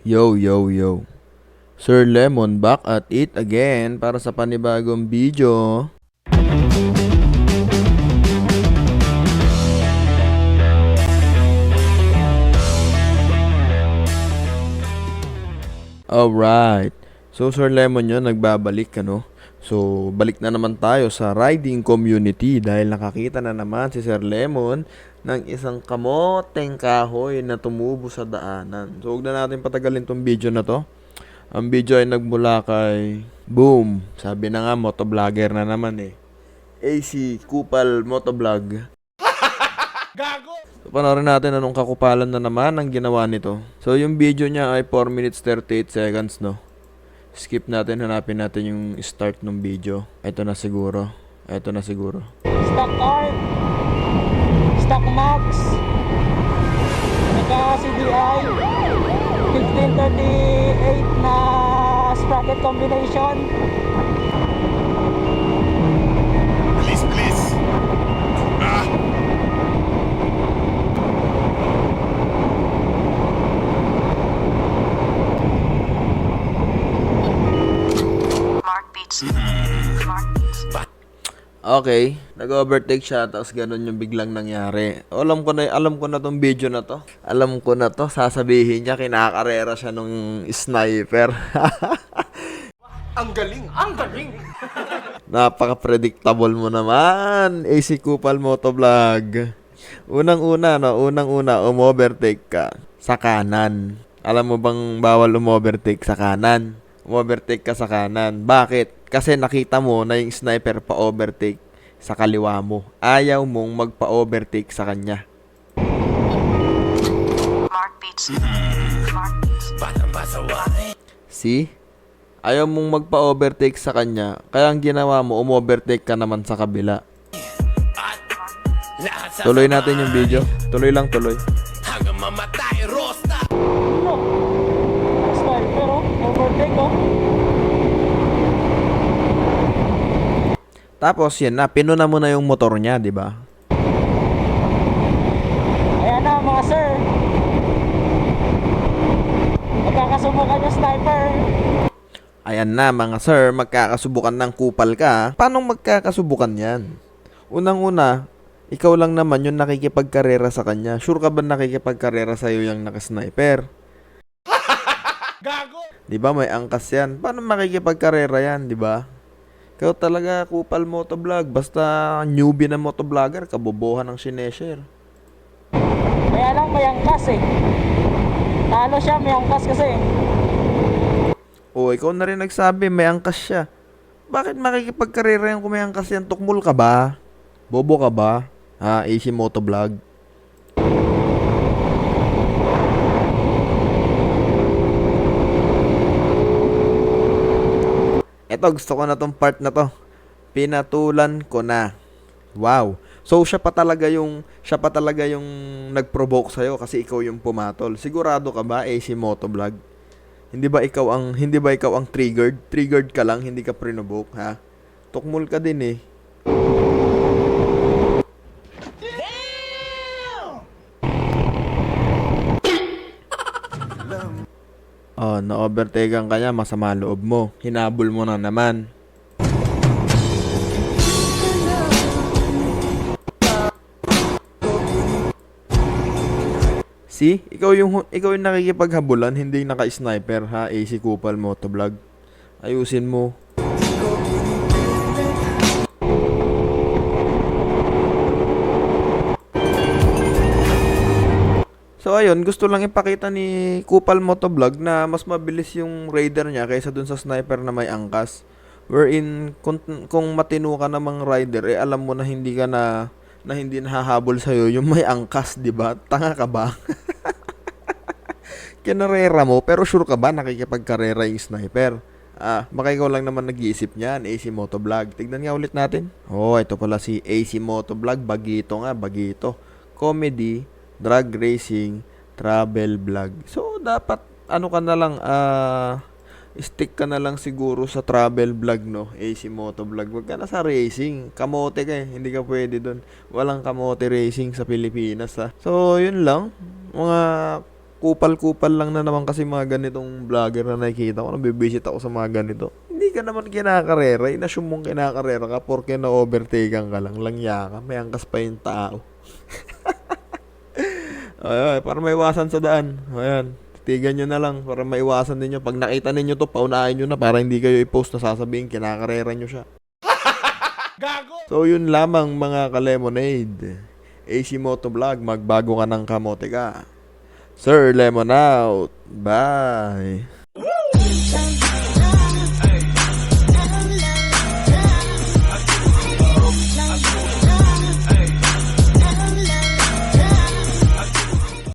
Yo, yo, yo. Sir Lemon back at it again para sa panibagong video. Alright. So, Sir Lemon yun, nagbabalik, ano? So, balik na naman tayo sa riding community dahil nakakita na naman si Sir Lemon ng isang kamoteng kahoy na tumubo sa daanan. So, huwag na natin patagalin tong video na to. Ang video ay nagmula kay Boom. Sabi na nga, motovlogger na naman eh. AC Kupal Motovlog. So, panoorin natin anong kakupalan na naman ang ginawa nito. So, yung video niya ay 4 minutes 38 seconds, no? Skip natin, hanapin natin yung start ng video. Ito na siguro. Stock art, stock max, naka CDI, 1538 na sprocket combination. Please. Mark Beats. Mark Beats. Okay, nag-overtake siya tapos ganun yung biglang nangyari. Alam ko na tong video na to. Alam ko na to, sasabihin niya kinakarera siya nung sniper. Ang galing! Napaka-predictable mo naman, AC Kupal Motovlog. Unang-una, umovertake ka sa kanan. Alam mo bang bawal umovertake sa kanan? Umovertake ka sa kanan. Bakit? Kasi nakita mo na yung sniper pa-overtake sa kaliwa mo. Ayaw mong magpa-overtake sa kanya. Mark Beats. Mark Beats. See? Ayaw mong magpa-overtake sa kanya. Kaya ang ginawa mo, umovertake ka naman sa kabila. Tuloy natin yung video. Tuloy. Hanggang mamatay, Rosta! No, sniper oh, overtake oh. Tapos yan na, pinuna mo na yung motor niya, di ba? Ayan na mga sir, magkakasubukan yung sniper. Ayan na mga sir, magkakasubukan ng kupal ka. Paano magkakasubukan yan? Unang-una, ikaw lang naman yung nakikipagkarera sa kanya. Sure ka ba nakikipagkarera sa'yo yung nakasniper? Gago! Di ba may angkas yan? Paano makikipagkarera yan, di ba? Ikaw talaga Kupal Motovlog. Basta newbie na motovlogger, kabobohan ng sineshare. Kaya lang may angkas eh. Talo siya, may angkas kasi. O, ikaw na rin nagsabi, may angkas siya. Bakit makikipagkarera yan kung may angkas yan? Tukmul ka ba? Bobo ka ba? Ha, AC Motovlog. Eto, gusto ko na tong part na to. Pinatulan ko na. Wow. So, siya pa talaga yung nag-provoke sa'yo kasi ikaw yung pumatol. Sigurado ka ba, AC Motovlog? Hindi ba ikaw ang triggered? Triggered ka lang, hindi ka prinovoke, ha? Tukmul ka din eh. Oh, na-overtaken ka niya, masama loob mo. Hinabol mo na naman. See? Ikaw yung nakikipaghabulan, hindi naka-sniper, ha? AC Kupal Motovlog. Ayusin mo. So ayun, gusto lang ipakita ni Kupal Motovlog na mas mabilis yung raider niya kaysa dun sa sniper na may angkas. Wherein kung matino ka namang rider, eh alam mo na hindi nahahabol sa'yo yung may angkas, di ba? Tanga ka ba? Kinarera mo, pero sure ka ba nakikipagkarera yung sniper? Baka ikaw lang naman nag-iisip niyan, AC Motovlog. Tignan nga ulit natin. Oh, ito pala si AC Motovlog. Bagito. Comedy, drag racing, travel vlog. So, dapat, stick ka na lang siguro sa travel vlog, no? AC Motovlog. Wag ka na sa racing. Kamote ka eh. Hindi ka pwede dun. Walang kamote racing sa Pilipinas, ha? So, yun lang. Mga kupal-kupal lang na naman kasi mga ganitong vlogger na nakikita ko. Nabibisit ako sa mga ganito. Hindi ka naman kinakarera. Inassume mong kinakarera ka porke na-overtaken ka lang. Langya ka. May angkas pa yung tao. Ay, para maiwasan sa daan. Ayan. Titigan nyo na lang para maiwasan ninyo. Pag nakita ninyo to, paunahin nyo na para hindi kayo i-post na sasabihin kinakarera nyo siya. So yun lamang mga ka-lemonade. AC Motovlog, magbago ka ng kamote ka. Sir Lemon out. Bye.